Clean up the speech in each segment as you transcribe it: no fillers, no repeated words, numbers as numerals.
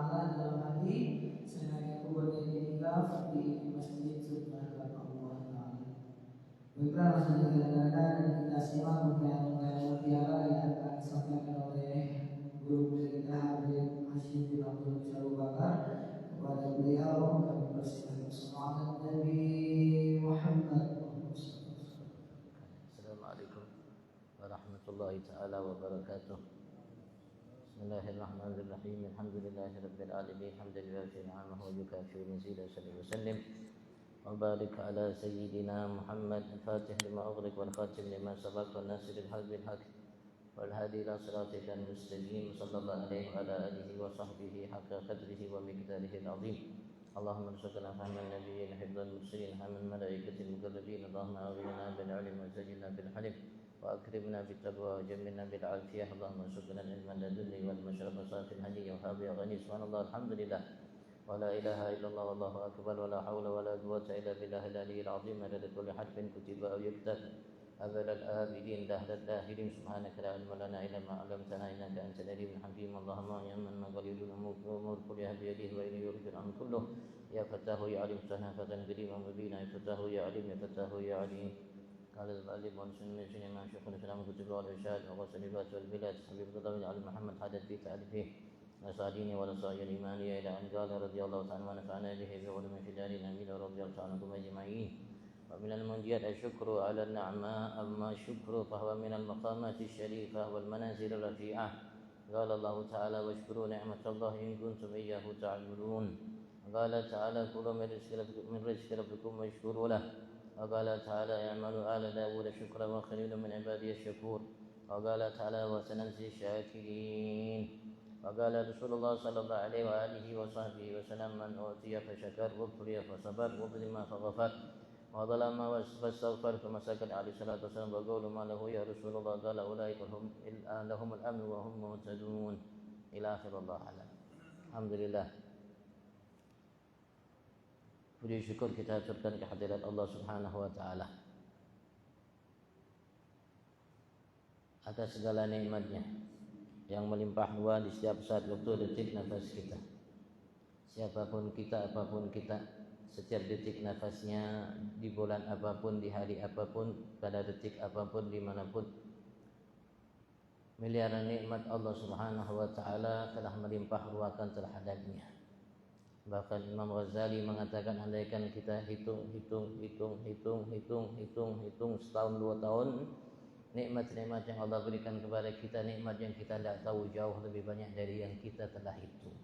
Taala dalam hati, sengaja kebuatan itikaf di Masjid Sunnah Allah Taala. Baiklah, langsung kita dengarkan dan kita simak rangkaian mutiara yang akan disampaikan oleh guru kita Habib Hashim bin Abdul Abu Bakar. Kepada beliau kami persilakan salawat Nabi Muhammad. Assalamualaikum warahmatullahi taala wabarakatuh. Bismillahirrahmanirrahim. Alhamdulillahirabbil alamin. Hamdalillah fi ni'amahu wa yukafi mazidah sallallahu alaihi wasallam. Wa barik ala sayyidina Muhammad al-Fatih lima ughliq wal khatim lima sabaq wal nasiril haq bil haq wal hadi ila siratikal mustaqim sallallahu alaihi wa ala alihi wa sahbihi haqqa qadrihi wa miqdarihi al-azim. اللهم ارزقنا فهم النبيين حفظ المرسلين هم الملائكة المقربين اللهم أغننا بالعلم وزينا بالحلم وأكرمنا بالتقوى وجملنا بالعافية اللهم ارزقنا العلم اللدني والمشرب صافي الهدي وهاب غني سبحان الله الحمد لله ولا إله إلا الله والله أكبر ولا حول ولا قوة إلا بالله العلي العظيم عدد كل حرف كتب أو يكتب أبد الآبدين دهر الداهرين سبحانك لا علم لنا إلا ما علمتنا إنك أنت العليم الحكيم اللهم يا من مغاليد الأمور كلها بيده وإليه يرجع الأمر كله يا فتاه يا عليم فتحنا فتى قريبا مبينا يا فتاه يا عليم يا فتاه يا عليم قال الغالب ونسن من سنة ما شيخ الإسلام كتب والإرشاد وغسلبات والبلاد حبيب قدر علي محمد حدث في تعريفه نصاديني ونصائي الإيمانية إلى أن قال رضي الله تعالى ونفعنا به بعلم في دار الأمين ورضي الله تعالى عنكم أجمعين. ومن المنجيات الشكر على النعماء أما الشكر فهو من المقامات الشريفة والمنازل الرفيعة. قال الله تعالى واشكروا نعمة الله إن كنتم إياه تعبدون. قال تعالى كلوا من رزق ربكم واشكروا له. وقال تعالى اعملوا آل داود شكرا وخليل من عبادي الشكور. وقال تعالى وسنجزي الشاكرين. وقال رسول الله صلى الله عليه وآله وصحبه وسلم من أوتي فشكر وابتلي فصبر وظلم فغفر وظلم فاستغفر كما سكت عليه الصلاة والسلام وقول ما له يا رسول الله قال أولئك لهم الأمن وهم مهتدون إلى آخر الله أعلم. Alhamdulillah, puji syukur kita aturkan kehadirat Allah Subhanahu wa taala atas segala nikmatnya yang melimpah ruah di setiap saat waktu detik nafas kita. Siapapun kita, apapun kita, setiap detik nafasnya, di bulan apapun, di hari apapun, pada detik apapun, dimanapun, miliaran nikmat Allah Subhanahu wa taala telah melimpah ruahkan terhadapnya. Bahkan Imam Ghazali mengatakan andaikan kita hitung setahun 2 tahun, nikmat-nikmat yang Allah berikan kepada kita, nikmat yang kita tidak tahu jauh lebih banyak dari yang kita telah hitung.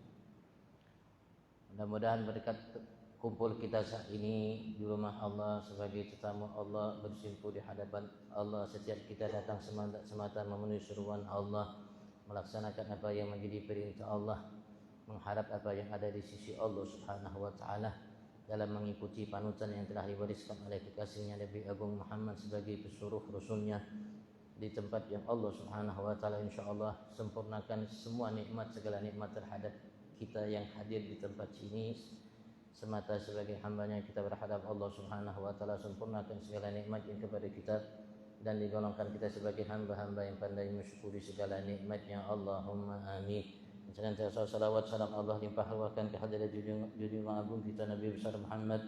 Mudah-mudahan berkat kumpul kita saat ini di rumah Allah sebagai tetamu Allah, bersimpuh di hadapan Allah, setiap kita datang semata memenuhi seruan Allah, melaksanakan apa yang menjadi perintah Allah, mengharap apa yang ada di sisi Allah Subhanahu wa taala, dalam mengikuti panutan yang telah diwariskan oleh kekasihnya Nabi Agung Muhammad sebagai pesuruh rasulnya di tempat yang Allah Subhanahu wa taala insyaallah sempurnakan semua nikmat, segala nikmat terhadap kita yang hadir di tempat ini semata sebagai hambanya. Kita berharap Allah Subhanahu wa taala sempurnakan segala nikmat yang kepada kita dan digolongkan kita sebagai hamba-hamba yang pandai mensyukuri segala nikmatnya. Allahumma amin. Senantiasa salawat salam Allah limpah ruahkan kehadirat junjungan agung kita Nabi besar Muhammad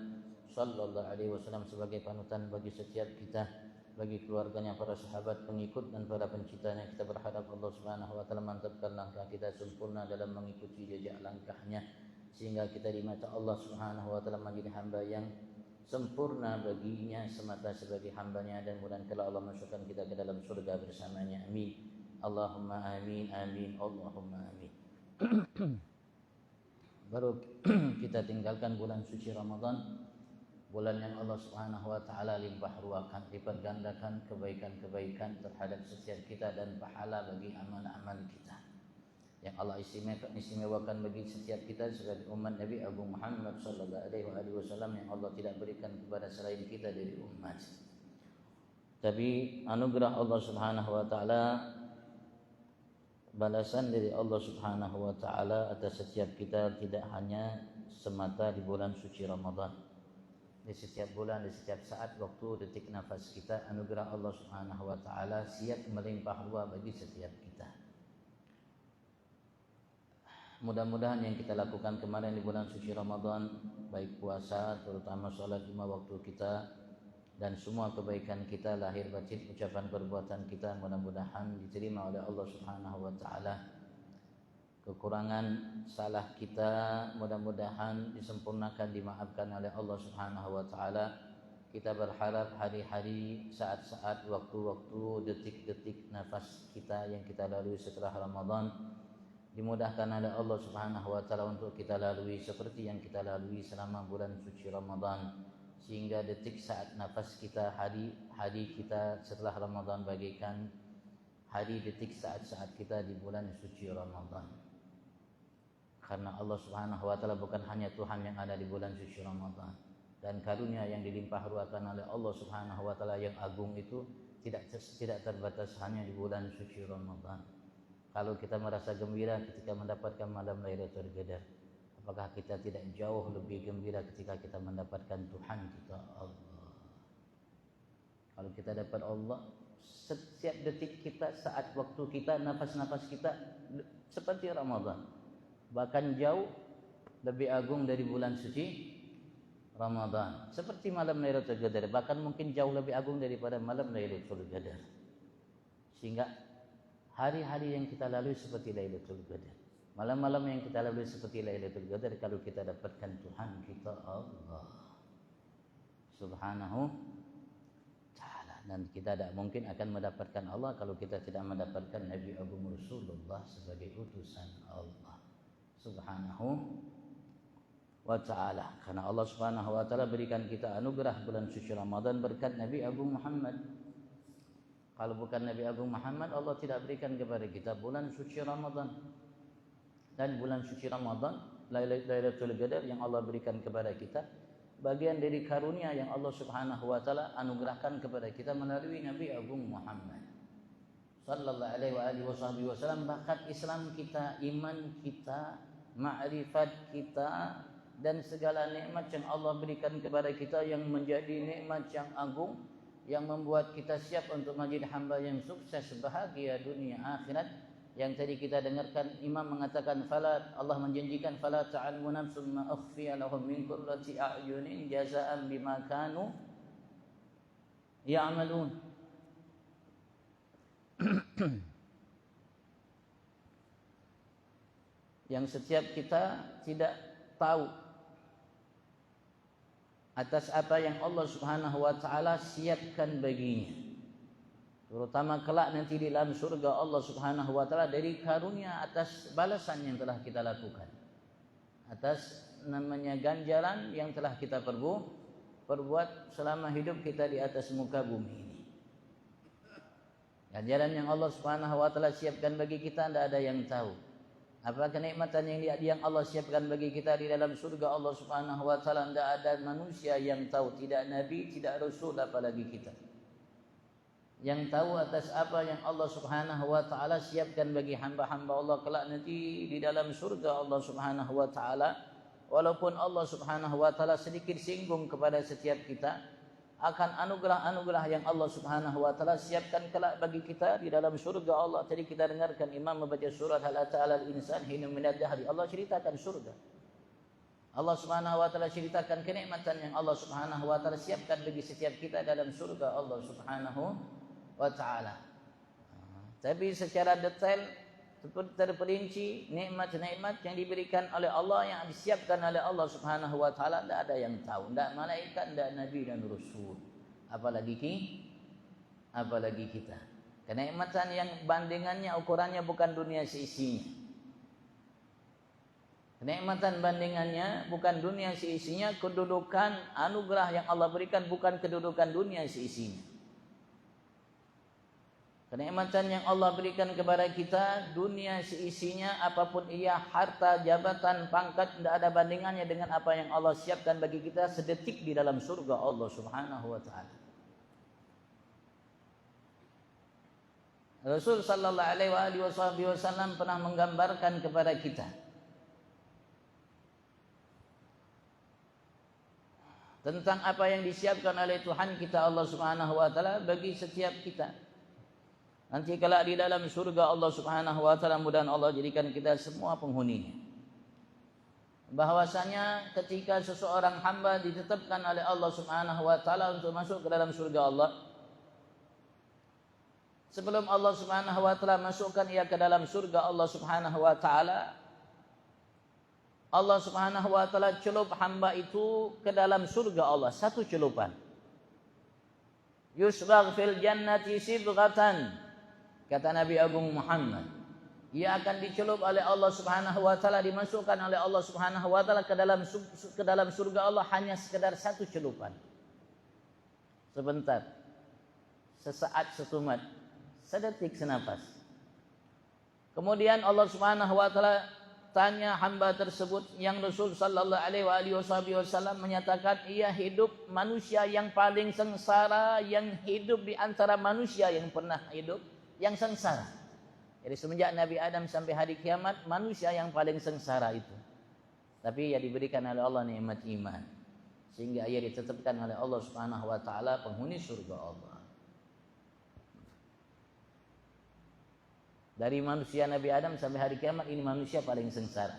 sallallahu alaihi wasallam sebagai panutan bagi setiap kita, bagi keluarganya, para sahabat, pengikut dan para pencintanya. Kita berharap Allah Subhanahu wa taala mantapkan langkah kita sempurna dalam mengikuti jejak langkahnya, sehingga kita di mata Allah Subhanahu wa taala menjadi hamba yang sempurna baginya semata sebagai hambanya, dan mudah-mudahan kalau Allah masukkan kita ke dalam surga bersamanya. Amin. Allahumma amin, amin, Allahumma amin. Baru kita tinggalkan bulan suci Ramadan, bulan yang Allah Subhanahu wa taala limpah ruahkan, lipat gandakan kebaikan-kebaikan terhadap setiap kita dan pahala bagi amal-amal kita yang Allah istimewakan bagi setiap kita sebagai umat Nabi Agung Muhammad sallallahu alaihi wasallam yang Allah tidak berikan kepada selain kita dari umat. Tapi anugerah Allah Subhanahu wa taala, balasan dari Allah Subhanahu wa taala atas setiap kita tidak hanya semata di bulan suci Ramadan. Di setiap bulan, di setiap saat, waktu, detik nafas kita, anugerah Allah Subhanahu wa taala siap melimpah ruah bagi setiap kita. mudah-mudahan yang kita lakukan kemarin di bulan suci Ramadan, baik puasa, terutama sholat 5 waktu kita, dan semua kebaikan kita, lahir batin, ucapan perbuatan kita, mudah-mudahan diterima oleh Allah Subhanahu wa taala. Kekurangan salah kita mudah-mudahan disempurnakan, dimaafkan oleh Allah Subhanahu wa taala. Kita berharap hari-hari, saat-saat, waktu-waktu, detik-detik nafas kita yang kita lalui setelah Ramadan dimudahkan oleh Allah Subhanahu wa taala untuk kita lalui seperti yang kita lalui selama bulan suci Ramadan, sehingga detik saat nafas kita, hari kita setelah Ramadan bagaikan hari detik saat-saat kita di bulan suci Ramadan. Karena Allah Subhanahu wa taala bukan hanya Tuhan yang ada di bulan suci Ramadan, dan karunia yang dilimpah ruahkan oleh Allah Subhanahu wa taala yang agung itu tidak terbatas hanya di bulan suci Ramadan. Kalau kita merasa gembira ketika mendapatkan malam Lailatul Qadar, apakah kita tidak jauh lebih gembira ketika kita mendapatkan Tuhan kita Allah? Kalau kita dapat Allah, setiap detik kita, saat waktu kita, nafas-nafas kita seperti Ramadan, bahkan jauh lebih agung dari bulan suci Ramadan. Seperti malam Lailatul Qadar, bahkan mungkin jauh lebih agung daripada malam Lailatul Qadar. Sehingga hari-hari yang kita lalui seperti Lailatul Qadar, malam-malam yang kita lalui seperti Lailatul Qadar, kalau kita dapatkan Tuhan kita Allah Subhanahu taala. Dan kita tidak mungkin akan mendapatkan Allah kalau kita tidak mendapatkan Nabi Agung Rasulullah sebagai utusan Allah Subhanahu wa taala. Karena Allah Subhanahu wa taala berikan kita anugerah bulan suci Ramadan berkat Nabi Agung Muhammad. Kalau bukan Nabi Agung Muhammad, Allah tidak berikan kepada kita bulan suci Ramadan. Dan bulan suci Ramadan, Lailatul Qadar yang Allah berikan kepada kita, bagian dari karunia yang Allah Subhanahu wa taala anugerahkan kepada kita melalui Nabi Agung Muhammad sallallahu alaihi wasallam. Bakat Islam kita, iman kita, ma'rifat kita, dan segala nikmat yang Allah berikan kepada kita yang menjadi nikmat yang agung, yang membuat kita siap untuk menjadi hamba yang sukses, bahagia dunia akhirat. Yang tadi kita dengarkan Imam mengatakan, Allah menjanjikan, fala ta'lamu nafsun ma ukhfiya lahum min qurrati a'yunin jazaa'an bima kanu ya'malun. Yang setiap kita tidak tahu atas apa yang Allah Subhanahu wa taala siapkan baginya, terutama kelak nanti di dalam surga Allah Subhanahu wa taala, dari karunia atas balasan yang telah kita lakukan, atas namanya ganjaran yang telah kita perbuat selama hidup kita di atas muka bumi ini. Ganjaran yang Allah Subhanahu wa taala siapkan bagi kita tidak ada yang tahu. Apa kenikmatan yang Allah siapkan bagi kita di dalam surga Allah Subhanahu wa taala, tidak ada manusia yang tahu, tidak nabi, tidak rasul, apalagi kita. Yang tahu atas apa yang Allah Subhanahu wa taala siapkan bagi hamba-hamba Allah kelak nanti di dalam surga Allah Subhanahu wa taala. Walaupun Allah Subhanahu wa taala sedikit singgung kepada setiap kita akan anugerah-anugerah yang Allah Subhanahu wa taala siapkan kelak bagi kita di dalam surga Allah. Tadi kita dengarkan Imam membaca surat Hal Ata 'alal Insan Hinun minad Dahri. Allah ceritakan surga. Allah Subhanahu wa taala ceritakan kenikmatan yang Allah Subhanahu wa taala siapkan bagi setiap kita dalam surga Allah Subhanahu wa taala. Tapi secara detail terperinci nikmat-nikmat yang diberikan oleh Allah, yang disiapkan oleh Allah Subhanahu wa taala, tidak ada yang tahu, tidak malaikat, tidak nabi dan rasul, apalagi kita. Kenikmatan yang bandingannya, ukurannya bukan dunia seisinya. Kenikmatan bandingannya bukan dunia seisinya, kedudukan anugerah yang Allah berikan bukan kedudukan dunia seisinya. Kenikmatan yang Allah berikan kepada kita, dunia seisinya, apapun ia, harta, jabatan, pangkat, tidak ada bandingannya dengan apa yang Allah siapkan bagi kita sedetik di dalam surga Allah Subhanahu wa taala. Rasul sallallahu alaihi wasallam pernah menggambarkan kepada kita tentang apa yang disiapkan oleh Tuhan kita Allah Subhanahu wa taala bagi setiap kita. Nanti kelak di dalam surga Allah Subhanahu wa taala, mudah-mudahan Allah jadikan kita semua penghuninya. bahwasanya ketika seseorang hamba ditetapkan oleh Allah Subhanahu wa taala untuk masuk ke dalam surga Allah, sebelum Allah Subhanahu wa taala masukkan ia ke dalam surga Allah Subhanahu wa taala, Allah Subhanahu wa taala celup hamba itu ke dalam surga Allah, satu celupan. Yusbagh fil jannati sibghatan, kata Nabi Agung Muhammad. Ia akan dicelup oleh Allah Subhanahu wa taala, dimasukkan oleh Allah Subhanahu wa taala ke dalam surga Allah hanya sekedar satu celupan. Sebentar. Sesaat, setumat, sedetik, senapas. Kemudian Allah Subhanahu wa taala tanya hamba tersebut, yang Rasul sallallahu alaihi wasallam menyatakan ia hidup manusia yang paling sengsara, yang hidup di antara manusia yang pernah hidup, yang sengsara. Jadi semenjak Nabi Adam sampai hari kiamat, manusia yang paling sengsara itu. Tapi ia diberikan oleh Allah nikmat iman, sehingga ia ditetapkan oleh Allah Subhanahu wa taala penghuni surga Allah. Dari manusia Nabi Adam sampai hari kiamat, ini manusia paling sengsara.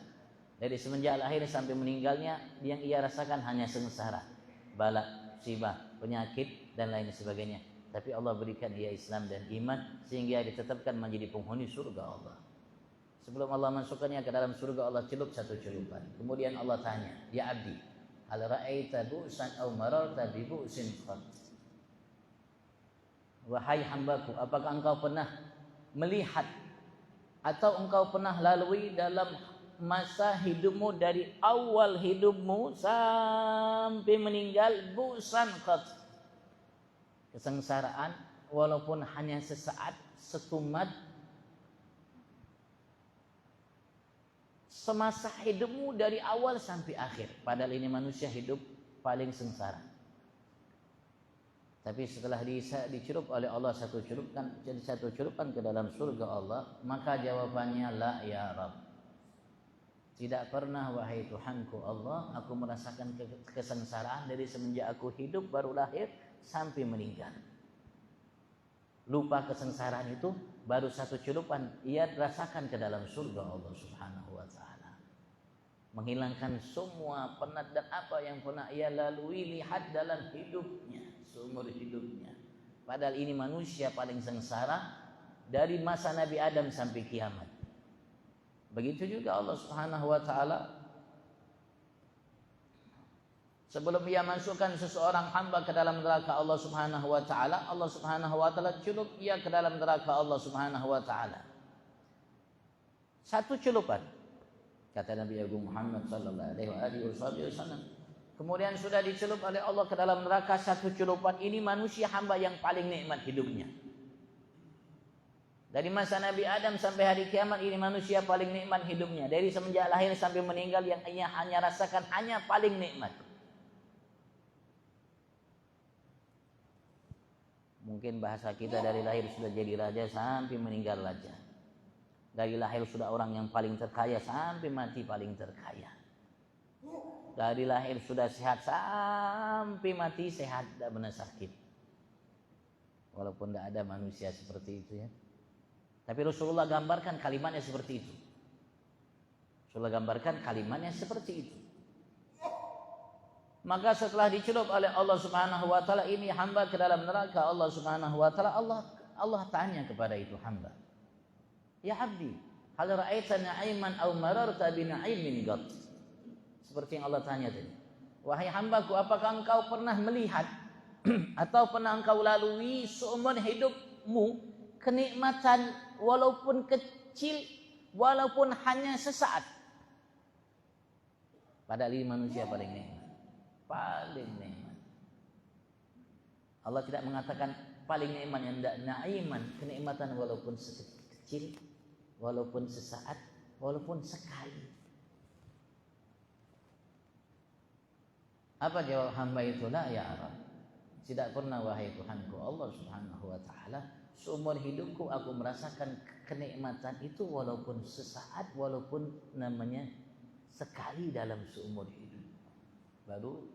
Dari semenjak lahir sampai meninggalnya, yang ia rasakan hanya sengsara, bala, musibah, penyakit dan lain sebagainya. Tapi Allah berikan ia Islam dan iman, sehingga ditetapkan menjadi penghuni surga Allah. Sebelum Allah masukkannya ke dalam surga, Allah celup satu celupan. Kemudian Allah tanya, ya abdi, hal ra'aita bu'san aw mararta bi bu'sin qat? Wahai hambaku, apakah engkau pernah melihat atau engkau pernah lalui dalam masa hidupmu, dari awal hidupmu sampai meninggal, bu'san qat, kesengsaraan walaupun hanya sesaat, setumat, semasa hidupmu dari awal sampai akhir. Padahal ini manusia hidup paling sengsara. Tapi setelah dicelup oleh Allah satu celupan ke dalam surga Allah, maka jawabannya la ya Rabb. Tidak pernah wahai Tuhanku Allah, aku merasakan kesengsaraan dari semenjak aku hidup baru lahir sampai meninggal. Lupa kesengsaraan itu baru satu celupan ia rasakan ke dalam surga Allah Subhanahu wa taala. Menghilangkan semua penat dan apa yang pernah ia lalui, lihat dalam hidupnya, seumur hidupnya. Padahal ini manusia paling sengsara dari masa Nabi Adam sampai kiamat. Begitu juga Allah Subhanahu wa taala, sebelum ia masukkan seseorang hamba ke dalam neraka Allah Subhanahu wa taala, Allah Subhanahu wa taala celup ia ke dalam neraka Allah Subhanahu wa taala. Satu celupan, kata Nabi Agung Muhammad sallallahu alaihi wasallam. Kemudian sudah dicelup oleh Allah ke dalam neraka satu celupan. Ini manusia hamba yang paling nikmat hidupnya. Dari masa Nabi Adam sampai hari kiamat, ini manusia paling nikmat hidupnya. Dari semenjak lahir sampai meninggal, yang ia hanya rasakan hanya paling nikmat. Mungkin bahasa kita, dari lahir sudah jadi raja sampai meninggal raja. Dari lahir sudah orang yang paling terkaya sampai mati paling terkaya. Dari lahir sudah sehat sampai mati sehat, tidak pernah sakit. Walaupun tidak ada manusia seperti itu ya. Tapi Rasulullah gambarkan kalimatnya seperti itu. Rasulullah gambarkan kalimatnya seperti itu. Maka setelah dicelup oleh Allah Subhanahu wa taala, ini hamba ke dalam neraka Allah Subhanahu wa taala, Allah tanya kepada itu hamba, ya abdi, hal ra'aita na'iman aw mararta bi na'imin qat? Seperti yang Allah tanya tadi. Wahai hambaku, apakah engkau pernah melihat atau pernah engkau lalui seumur hidupmu kenikmatan walaupun kecil, walaupun hanya sesaat? Padahal ini manusia paling nikmat. Paling nikmat. Allah tidak mengatakan paling nikmat, yang tidak, na'iman, kenikmatan walaupun kecil, walaupun sesaat, walaupun sekali. Apa jawab hamba itu? La ya Arab. Tidak pernah wahai Tuhanku Allah Subhanahu wa taala, seumur hidupku aku merasakan kenikmatan itu walaupun sesaat, walaupun namanya sekali dalam seumur hidup. Baru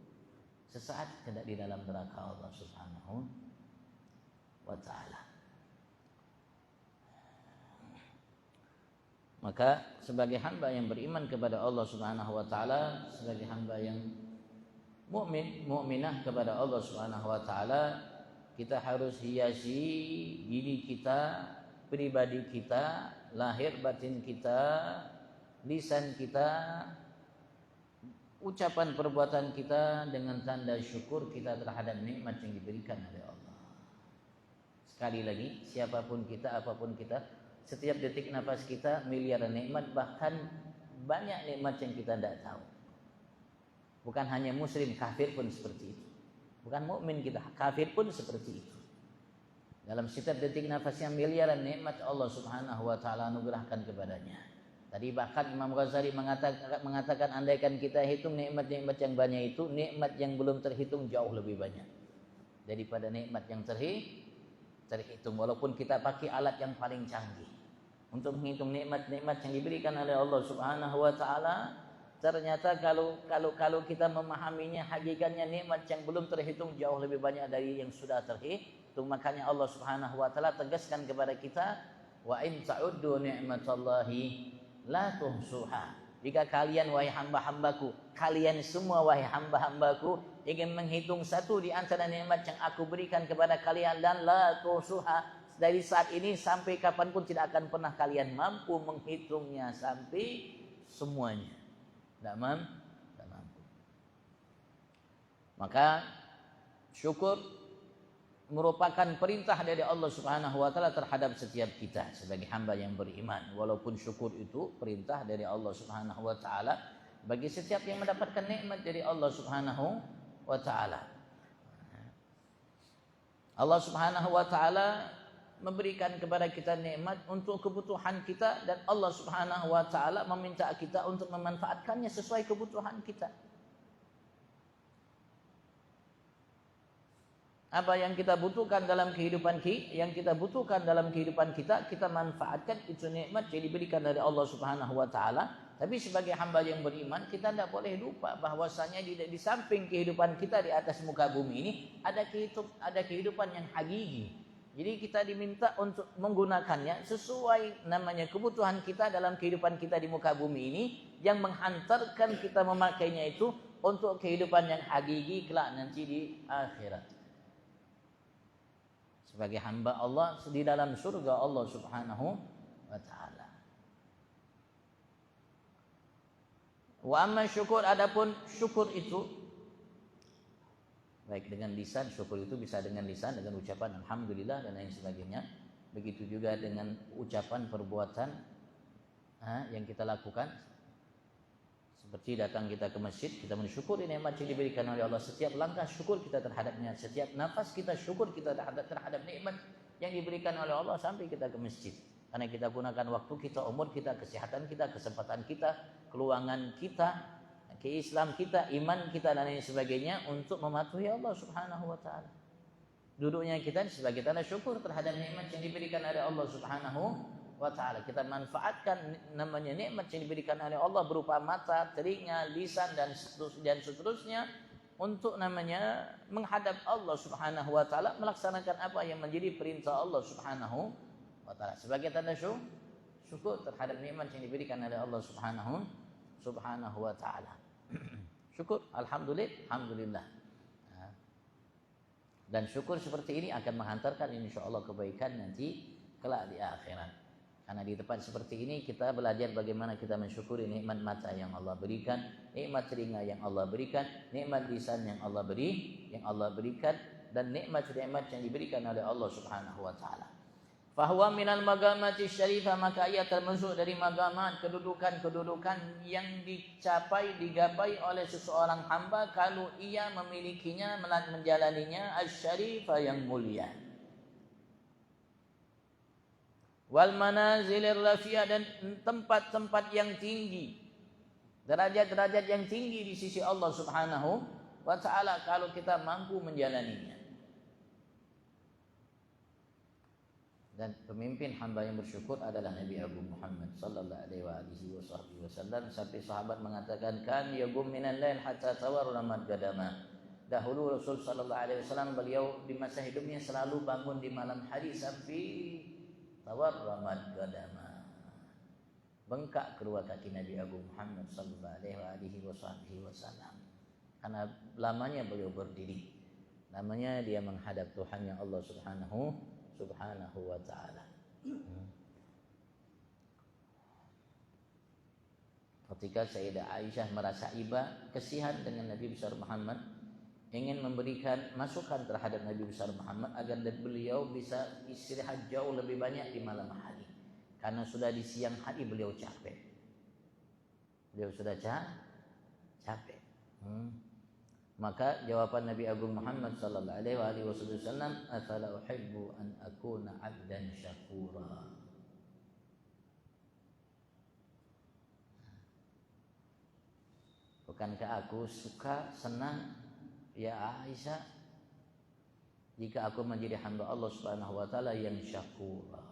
sesaat kena di dalam neraka Allah Subhanahu wa taala. Maka sebagai hamba yang beriman kepada Allah Subhanahu wa taala, sebagai hamba yang mukminah kepada Allah Subhanahu wa taala, kita harus hiasi diri kita, pribadi kita, lahir batin kita, lisan kita, ucapan perbuatan kita dengan tanda syukur kita terhadap nikmat yang diberikan oleh Allah. Sekali lagi, siapapun kita, apapun kita, setiap detik nafas kita miliaran nikmat, bahkan banyak nikmat yang kita tidak tahu. Bukan hanya muslim, kafir pun seperti itu. Bukan mukmin kita, kafir pun seperti itu. Dalam setiap detik nafasnya miliaran nikmat Allah Subhanahu wa taala anugerahkan kepadanya. Tadi bahkan Imam Ghazali mengatakan andaikan kita hitung nikmat-nikmat yang banyak itu, nikmat yang belum terhitung jauh lebih banyak daripada nikmat yang terhitung. Walaupun kita pakai alat yang paling canggih untuk menghitung nikmat-nikmat yang diberikan oleh Allah Subhanahu wa taala, ternyata kalau kita memahaminya, hakikatnya nikmat yang belum terhitung jauh lebih banyak dari yang sudah terhitung. Makanya Allah Subhanahu wa taala tegaskan kepada kita, wa in ta'uddu ni'matallahi la tuhsuha. Jika kalian wahai hamba-hambaku, kalian semua wahai hamba-hambaku ingin menghitung satu di antara nikmat yang aku berikan kepada kalian, dan la tuhsuha, dari saat ini sampai kapanpun tidak akan pernah kalian mampu menghitungnya sampai semuanya. Tidak mampu. Maka syukur merupakan perintah dari Allah Subhanahu wa taala terhadap setiap kita sebagai hamba yang beriman. Walaupun syukur itu perintah dari Allah Subhanahu wa taala bagi setiap yang mendapatkan nikmat dari Allah Subhanahu wa taala. Allah Subhanahu wa taala memberikan kepada kita nikmat untuk kebutuhan kita, dan Allah Subhanahu wa taala meminta kita untuk memanfaatkannya sesuai kebutuhan kita. Apa yang kita butuhkan dalam kehidupan kita, kita manfaatkan itu nikmat yang diberikan dari Allah Subhanahu wa taala. Tapi sebagai hamba yang beriman, kita tidak boleh lupa bahwasanya di samping kehidupan kita di atas muka bumi ini ada kehidupan yang hakiki. Jadi kita diminta untuk menggunakannya sesuai namanya kebutuhan kita dalam kehidupan kita di muka bumi ini, yang menghantarkan kita memakainya itu untuk kehidupan yang hakiki kelak nanti di akhirat. Sebagai hamba Allah di dalam surga Allah Subhanahu wa taala. Wa amma syukur, adapun syukur itu baik dengan lisan, syukur itu bisa dengan lisan, dengan ucapan alhamdulillah dan lain sebagainya. Begitu juga dengan ucapan perbuatan yang kita lakukan, seperti datang kita ke masjid, kita mensyukuri nikmat yang diberikan oleh Allah. Setiap langkah syukur kita terhadapnya, setiap nafas kita syukur kita terhadap nikmat yang diberikan oleh Allah sampai kita ke masjid. Karena kita gunakan waktu kita, umur kita, kesehatan kita, kesempatan kita, keluangan kita, keislam kita, iman kita dan lain sebagainya untuk mematuhi Allah Subhanahu wa taala. Duduknya kita sebagai tanda syukur terhadap nikmat yang diberikan oleh Allah Subhanahu wa taala. Kita manfaatkan namanya nikmat yang diberikan oleh Allah berupa mata, telinga, lisan dan seterusnya untuk namanya menghadap Allah Subhanahu wa taala, melaksanakan apa yang menjadi perintah Allah Subhanahu wa taala sebagai tanda syukur terhadap nikmat yang diberikan oleh Allah Subhanahu wa taala. Syukur, alhamdulillah. Dan syukur seperti ini akan menghantarkan insyaallah kebaikan nanti kelak di akhirat. Karena di tempat seperti ini kita belajar bagaimana kita mensyukuri nikmat mata yang Allah berikan, nikmat telinga yang Allah berikan, nikmat lisan yang Allah berikan, dan nikmat-nikmat yang diberikan oleh Allah Subhanahu wa taala. Fahuwa minal magamati syarifah, maka ia termasuk dari magamat, kedudukan yang digapai oleh seseorang hamba kalau ia memilikinya, menjalaninya, asy-syarifah yang mulia. Wal manazilir rafiyah, dan tempat-tempat yang tinggi, derajat-derajat yang tinggi di sisi Allah Subhanahu wa taala kalau kita mampu menjalaninya. Dan pemimpin hamba yang bersyukur adalah Nabi Abu Muhammad sallallahu alaihi wasallam, sampai sahabat mengatakan kan yaqum minal lail hatta tawarramat qadama. Dahulu Rasul sallallahu alaihi wasallam beliau di masa hidupnya selalu bangun di malam hari sampai tawarramat qadama, bengkak kedua kaki Nabi Agung Muhammad sallallahu alaihi wasallam. Karena lamanya beliau berdiri, namanya dia menghadap Tuhannya Allah Subhanahu wa taala. Ketika Sayyidah Aisyah merasa iba, kesihan dengan Nabi besar Muhammad, ingin memberikan masukan terhadap Nabi besar Muhammad agar beliau bisa istirahat jauh lebih banyak di malam hari. Karena sudah di siang hari beliau capek. Beliau sudah capek. Maka jawaban Nabi Agung Muhammad sallallahu alaihi wasallam, "Afala uhibbu an akuna 'abdan syakura." Bukankah aku suka, senang ya Aisyah jika aku menjadi hamba Allah Subhanahu wa taala yang syakura,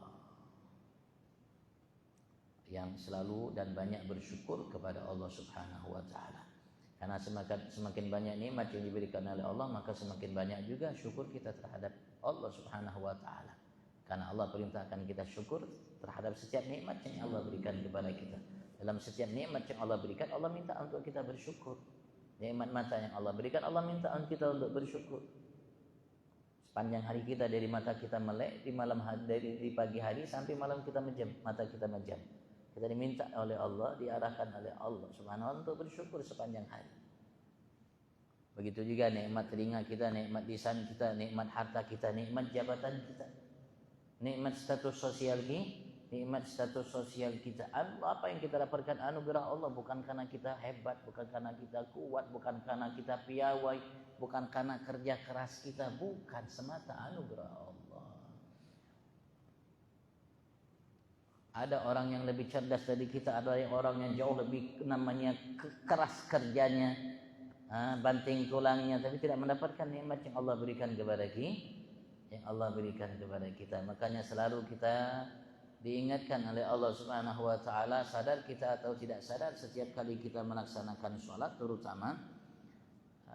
yang selalu dan banyak bersyukur kepada Allah Subhanahu wa taala. Karena semakin banyak nikmat yang diberikan oleh Allah, maka semakin banyak juga syukur kita terhadap Allah Subhanahu wa taala. Karena Allah perintahkan kita syukur terhadap setiap nikmat yang Allah berikan kepada kita. Dalam setiap nikmat yang Allah berikan, Allah minta untuk kita bersyukur. Nikmat mata yang Allah berikan, Allah minta kita untuk bersyukur. Sepanjang hari kita, dari mata kita melek, di malam hari, dari pagi hari sampai malam kita menjam, mata kita menjam. Kita diminta oleh Allah, diarahkan oleh Allah Subhanahu wa taala untuk bersyukur sepanjang hari. Begitu juga nikmat telinga kita, nikmat lisan kita, nikmat harta kita, nikmat jabatan kita, nikmat status sosial kita. Apa yang kita dapatkan anugerah Allah, bukan karena kita hebat, bukan karena kita kuat, bukan karena kita piawai, bukan karena kerja keras kita, bukan, semata anugerah Allah. Ada orang yang lebih cerdas dari kita, ada orang yang jauh lebih keras kerjanya, banting tulangnya, tapi tidak mendapatkan nikmat yang Allah berikan kepada kita. Makanya selalu kita diingatkan oleh Allah Subhanahu wa taala, sadar kita atau tidak sadar, setiap kali kita melaksanakan sholat, terutama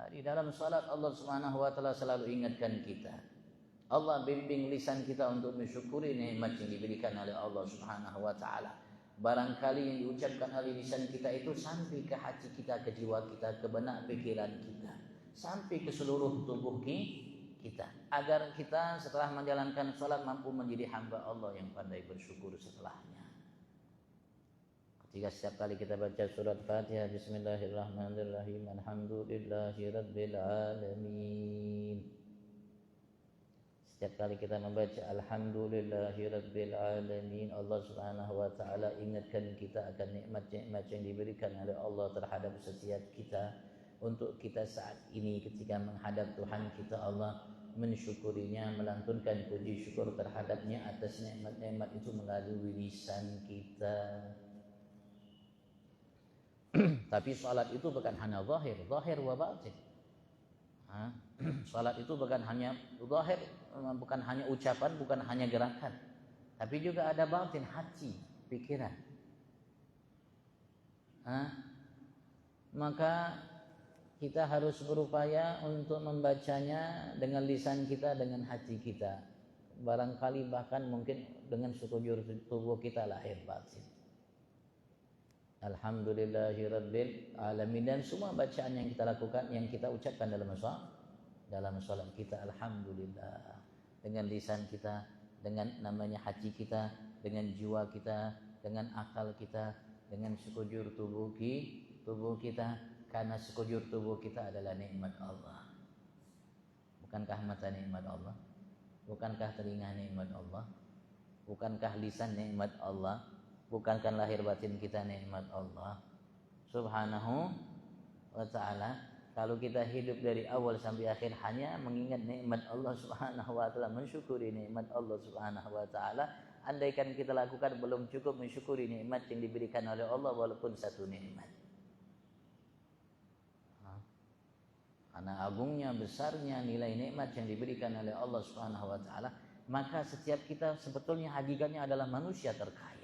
di dalam sholat, Allah Subhanahu wa taala selalu ingatkan kita. Allah bimbing lisan kita untuk mensyukuri nikmat yang diberikan oleh Allah Subhanahu wa taala. Barangkali yang diucapkan oleh lisan kita itu sampai ke hati kita, ke jiwa kita, ke benak pikiran kita, sampai ke seluruh tubuh kita, agar kita setelah menjalankan sholat mampu menjadi hamba Allah yang pandai bersyukur setelahnya. Ketika setiap kali kita baca surat Fatihah, Bismillahirrahmanirrahim, Alhamdulillahirabbil alamin. Setiap kali kita membaca Alhamdulillahirabbil alamin, Allah Subhanahu wa taala ingatkan kita akan nikmat-nikmat yang diberikan oleh Allah terhadap setiap kita, untuk kita saat ini ketika menghadap Tuhan kita Allah mensyukurinya, melantunkan puji syukur terhadapnya atas nikmat-nikmat itu melalui lisan kita. Tapi salat itu bukan hanya zahir wa batin. Salat itu bukan hanya zahir, bukan hanya ucapan, bukan hanya gerakan, tapi juga ada batin, hati, pikiran. Maka kita harus berupaya untuk membacanya dengan lisan kita, dengan hati kita. Barangkali bahkan mungkin dengan sekujur tubuh kita lahir batin. Alhamdulillahirabbil alamin, dan semua bacaan yang kita lakukan, yang kita ucapkan dalam salat kita, alhamdulillah, dengan lisan kita, dengan namanya hati kita, dengan jiwa kita, dengan akal kita, dengan sekujur tubuh kita, karena sekujur tubuh kita adalah nikmat Allah. Bukankah mata nikmat Allah? Bukankah telinga nikmat Allah? Bukankah lisan nikmat Allah? Bukankah lahir batin kita nikmat Allah Subhanahu wa ta'ala? Kalau kita hidup dari awal sampai akhir hanya mengingat nikmat Allah Subhanahu wa ta'ala, mensyukuri nikmat Allah Subhanahu wa ta'ala, andaikan kita lakukan belum cukup mensyukuri nikmat yang diberikan oleh Allah walaupun satu nikmat. Karena agungnya, besarnya nilai nikmat yang diberikan oleh Allah Subhanahu wa ta'ala, maka setiap kita sebetulnya hakikatnya adalah manusia terkaya.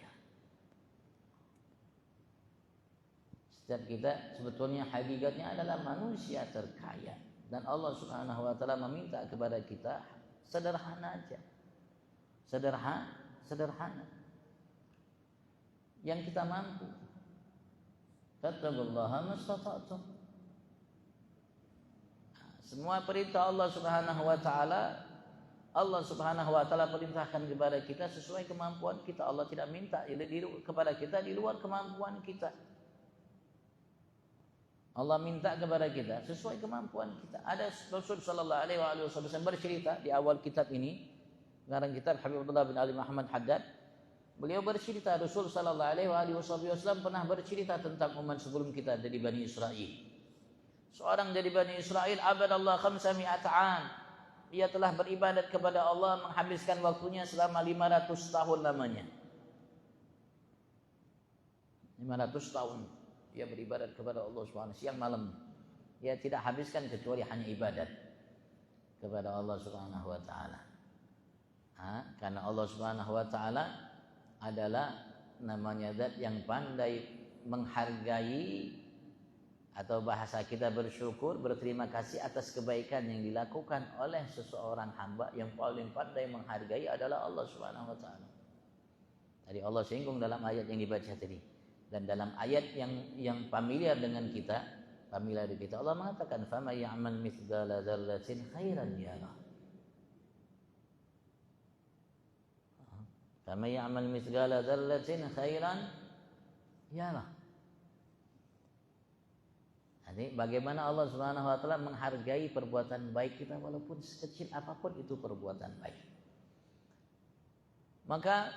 Setiap kita sebetulnya hakikatnya adalah manusia terkaya, dan Allah Subhanahu wa taala meminta kepada kita sederhana aja. Sederhana. yang kita mampu. Fattaqullaha mastata'tum. Semua perintah Allah Subhanahu wa taala, Allah Subhanahu wa taala perintahkan kepada kita sesuai kemampuan kita. Allah tidak minta kepada kita di luar kemampuan kita. Allah minta kepada kita sesuai kemampuan kita. Ada Rasul sallallahu alaihi wasallam bercerita di awal kitab ini, ngarang kitab Habibullah bin Ali Muhammad Haddad. Beliau bercerita, Rasul sallallahu alaihi wasallam pernah bercerita tentang umat sebelum kita dari Bani Israel. Seorang dari Bani Israel abadallah 500 an. Ia telah beribadat kepada Allah, menghabiskan waktunya selama 500 tahun lamanya. 500 tahun ia beribadat kepada Allah Subhanahu siang malam. Ia tidak habiskan kecuali hanya ibadat kepada Allah Subhanahu wa taala. Karena Allah Subhanahu wa taala adalah namanya zat yang pandai menghargai, atau bahasa kita bersyukur, berterima kasih atas kebaikan yang dilakukan oleh seseorang hamba. Yang paling pandai menghargai adalah Allah Subhanahu wa taala. Tadi Allah singgung dalam ayat yang dibaca tadi. Dan dalam ayat yang familiar dengan kita, Allah mengatakan faman ya'mal mithqala dzarratin khairan yarah. Faman ya'mal mithqala dzarratin khairan yarah. Jadi bagaimana Allah Subhanahu wa taala menghargai perbuatan baik kita walaupun sekecil apapun itu perbuatan baik. Maka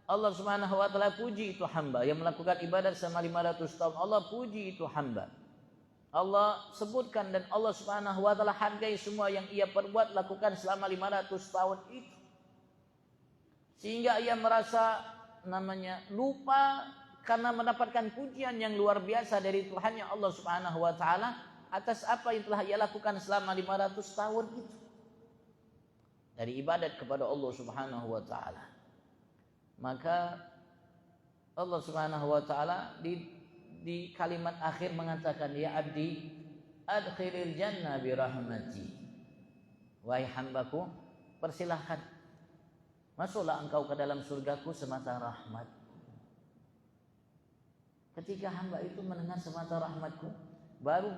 Allah Subhanahu wa taala puji itu hamba yang melakukan ibadat selama 500 tahun. Allah puji itu hamba. Allah sebutkan dan Allah Subhanahu wa taala hargai semua yang ia perbuat lakukan selama 500 tahun itu. Sehingga ia merasa lupa karena mendapatkan pujian yang luar biasa dari Tuhannya Allah Subhanahu wa taala atas apa yang telah ia lakukan selama 500 tahun itu. Dari ibadat kepada Allah Subhanahu wa taala. Maka Allah Subhanahu wa taala di kalimat akhir mengatakan, ya abdi adkhilil jannah bi rahmati. Wahai hambaku, persilahkan masuklah engkau ke dalam surgaku semata rahmat. Ketika hamba itu mendengar semata rahmatku,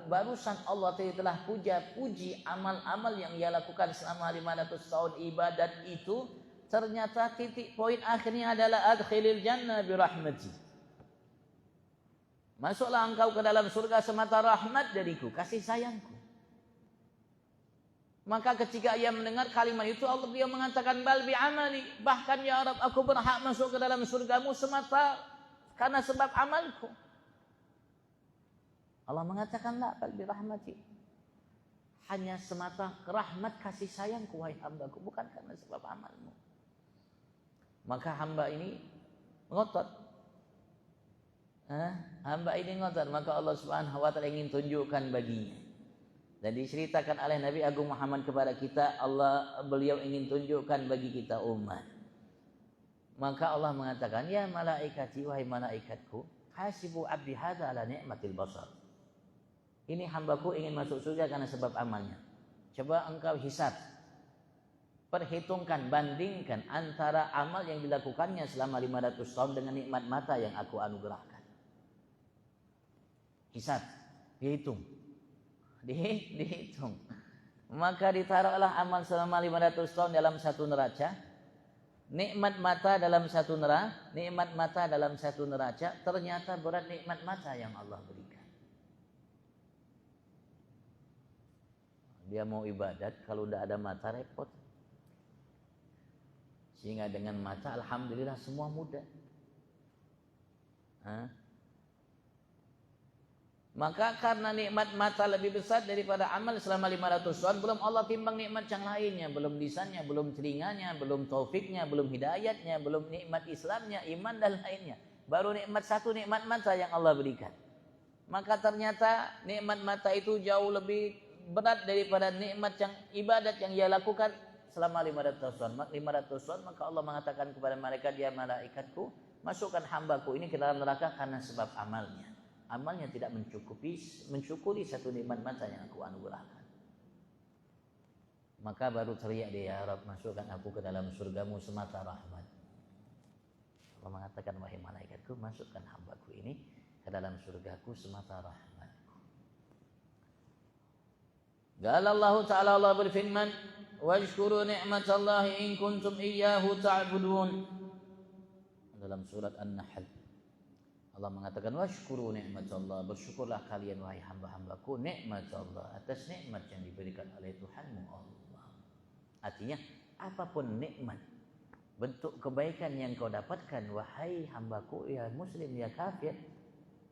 barusan Allah telah puji amal-amal yang ia lakukan selama 500 tahun ibadat itu. Ternyata titik poin akhirnya adalah adkhilil jannah bi rahmati. Masuklah engkau ke dalam surga semata rahmat dariku, kasih sayangku. Maka ketika ia mendengar kalimat itu, dia mengatakan bal bi amali, bahkan ya Rabb aku berhak masuk ke dalam surgamu semata karena sebab amalku. Allah mengatakan la bal bi rahmati. Hanya semata rahmat kasih sayangku wahai hambaku, bukan karena sebab amalmu. Maka hamba ini ngotot. Hamba ini ngotot, maka Allah Subhanahu wa taala ingin tunjukkan baginya. Dan diceritakan oleh Nabi Agung Muhammad kepada kita, beliau ingin tunjukkan bagi kita umat. Maka Allah mengatakan, ya malaikati, wahai malaikatku, hasibu abdi hadza ala ni'matil basar. Ini hambaku ingin masuk surga karena sebab amalnya. Coba engkau hisab, perhitungkan, bandingkan antara amal yang dilakukannya selama 500 tahun dengan nikmat mata yang aku anugerahkan. Hisab, dihitung. Dihitung. Maka ditaruhlah amal selama 500 tahun dalam satu neraca. Nikmat mata dalam satu neraca, ternyata berat nikmat mata yang Allah berikan. Dia mau ibadat, kalau udah ada mata repot. Sehingga dengan mata alhamdulillah semua mudah. Maka karena nikmat mata lebih besar daripada amal selama 500 tahun, belum Allah timbang nikmat yang lainnya, belum lisannya, belum telinganya, belum taufiknya, belum hidayatnya, belum nikmat Islamnya, iman dan lainnya. Baru nikmat satu, nikmat mata yang Allah berikan. Maka ternyata nikmat mata itu jauh lebih berat daripada nikmat yang ibadat yang ia lakukan selama 500 tahun. Maka Allah mengatakan kepada mereka, dia malaikatku, masukkan hambaku ini ke dalam neraka karena sebab amalnya. Amalnya tidak mensyukuri satu nikmat mata yang aku anugerahkan. Maka baru teriak dia, ya Rabb, masukkan aku ke dalam surgamu semata rahmat. Allah mengatakan, wahai malaikatku, masukkan hambaku ini ke dalam surgaku semata rahmatku. Qala Allah Ta'ala, Allah berfirman, washkuru ni'matallahi in kuntum iyyahu ta'budun. Dalam surat An-Nahl, Allah mengatakan, washkuru ni'matallah, bersyukurlah kalian wahai hamba-hambaku nikmatallah, atas nikmat yang diberikan oleh Tuhanmu Allah. Artinya, apapun nikmat, bentuk kebaikan yang kau dapatkan wahai hambaku, ya muslim ya kafir,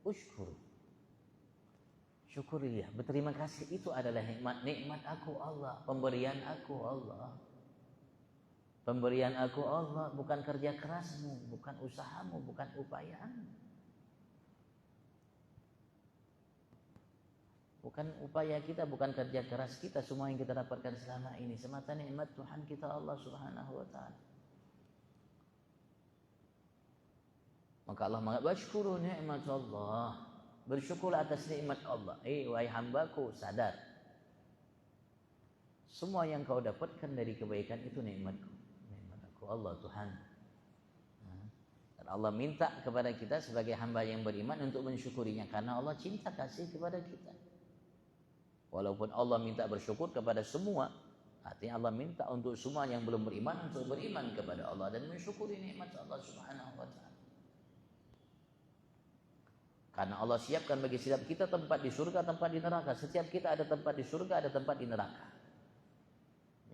ushkuru, syukurilah, berterima kasih. Itu adalah nikmat aku Allah, pemberian aku Allah. Pemberian aku Allah, bukan kerja kerasmu, bukan usahamu, bukan upayamu. Bukan upaya kita, bukan kerja keras kita, semua yang kita dapatkan selama ini semata nikmat Tuhan kita Allah Subhanahu wa taala. Maka Allah mengatakan, washkuru ni'mat Allah, bersyukur atas nikmat Allah. Wahai hambaku, sadar, semua yang kau dapatkan dari kebaikan itu nikmatku, nikmat aku Allah Tuhan. Dan Allah minta kepada kita sebagai hamba yang beriman untuk mensyukurinya, karena Allah cinta kasih kepada kita. Walaupun Allah minta bersyukur kepada semua, artinya Allah minta untuk semua yang belum beriman untuk beriman kepada Allah dan mensyukuri nikmat Allah Subhanahu wa taala. Karena Allah siapkan bagi setiap kita tempat di surga, tempat di neraka. Setiap kita ada tempat di surga, ada tempat di neraka.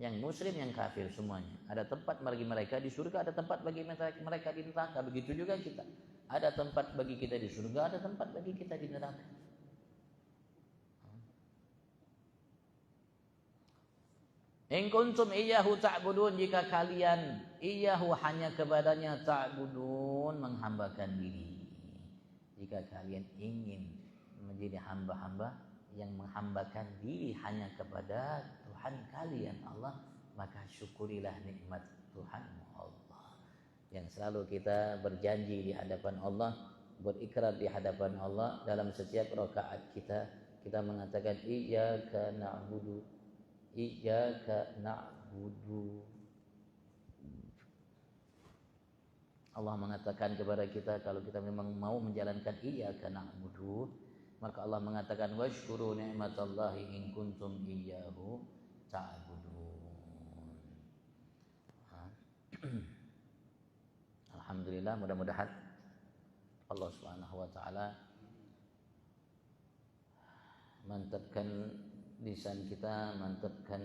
Yang muslim, yang kafir semuanya. Ada tempat bagi mereka di surga, ada tempat bagi mereka di neraka. Begitu juga kita. Ada tempat bagi kita di surga, ada tempat bagi kita di neraka. In kuntum iyyahu ta'budun, jika kalian iyyahu hanya kepadanya ta'budun, menghambakan diri. Jika kalian ingin menjadi hamba-hamba yang menghambakan diri hanya kepada Tuhan kalian Allah, maka syukurilah nikmat Tuhanmu Allah. Yang selalu kita berjanji di hadapan Allah, berikrar di hadapan Allah dalam setiap rakaat kita. Kita mengatakan iyyaka na'budu, iyyaka na'budu. Allah mengatakan kepada kita, kalau kita memang mau menjalankan iyyaka na'budu, maka Allah mengatakan washkuru ni'matallahi in kuntum iyyahu ta'budun. Alhamdulillah, mudah-mudahan Allah Subhanahu wa taala mantapkan lisan kita, mantapkan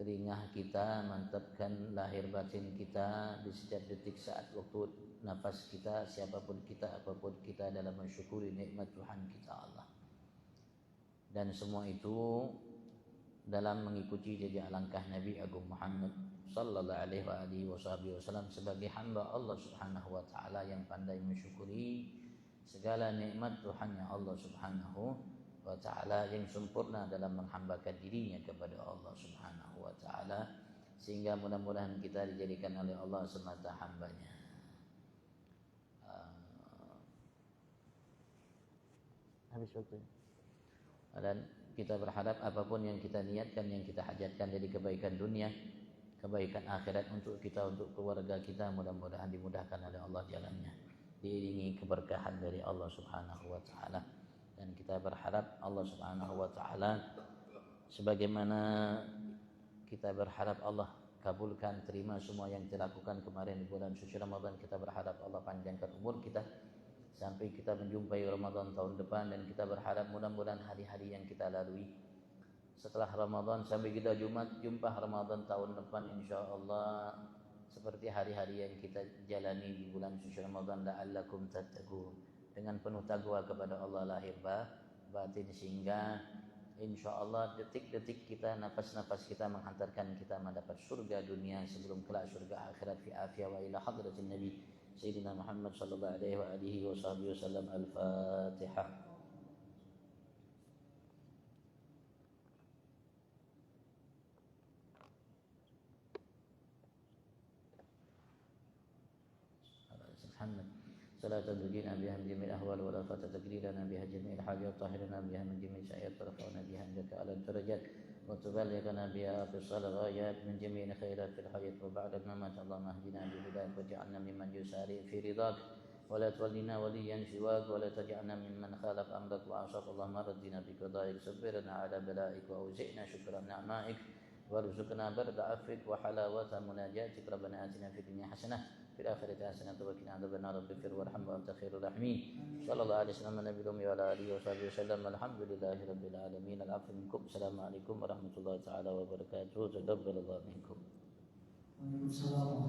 telinga kita, mantapkan lahir batin kita di setiap detik saat waktu nafas kita, siapapun kita, apapun kita, dalam mensyukuri nikmat Tuhan kita Allah. Dan semua itu dalam mengikuti jejak langkah Nabi Agung Muhammad sallallahu alaihi wasallam sebagai hamba Allah Subhanahu wa taala yang pandai mensyukuri segala nikmat Tuhan yang Allah Subhanahu wa ta'ala, yang sempurna dalam menghambakan dirinya kepada Allah Subhanahu wa ta'ala, sehingga mudah-mudahan kita dijadikan oleh Allah semata hambanya. Habis waktu. Dan kita berharap apapun yang kita niatkan, yang kita hajatkan dari kebaikan dunia, kebaikan akhirat untuk kita, untuk keluarga kita, mudah-mudahan dimudahkan oleh Allah jalannya, diiringi keberkahan dari Allah Subhanahu wa ta'ala. Dan kita berharap Allah Subhanahu wa ta'ala, sebagaimana kita berharap Allah kabulkan, terima semua yang kita lakukan kemarin di bulan suci Ramadan. Kita berharap Allah panjangkan umur kita sampai kita menjumpai Ramadan tahun depan. Dan kita berharap mudah-mudahan hari-hari yang kita lalui setelah Ramadan sampai kita jumpa Ramadan tahun depan, insyaAllah seperti hari-hari yang kita jalani di bulan suci Ramadan, la'allakum tattaqun, dengan penuh takwa kepada Allah lahir batin, sehingga insyaallah detik-detik kita, nafas-nafas kita menghantarkan kita mendapat surga dunia sebelum kelak surga akhirat fi afiyah wa ila hadratin Nabi Sayyidina Muhammad sallallahu alaihi wasallam. Al-Fatihah. صلاة تنجينا بها من جميع الأهوال والآفات، تجري لنا بها جميع الحاجات، طهرنا بها من جميع الشائعات، ورفعنا بها عندك على الدرجات. وتبلغنا بها أقصى الغايات من جميع الخيرات في الحياة وبعد الممات. اللهم اهدنا بهداية واجعلنا ممن يسارع في رضاك ولا تولنا وليا سواك ولا تجعلنا ممن خالف أمرك وعصاك. اللهم ردنا بقضائك صبرنا على بلائك وأوزعنا شكر نعمائك وارزقنا برد عفوك وحلاوة مناجاتك. ربنا آتنا في الدنيا حسنة في الآخرة حسنة وقنا عذاب النار. رب اغفر وارحم وأنت خير الراحمين. صلى الله عليه وسلم النبي الأمي وعلى آله وصحبه وسلم. الحمد لله رب العالمين. العفو منكم. السلام عليكم ورحمة الله تعالى وبركاته. تقبل الله منكم. Waalaikumsalam.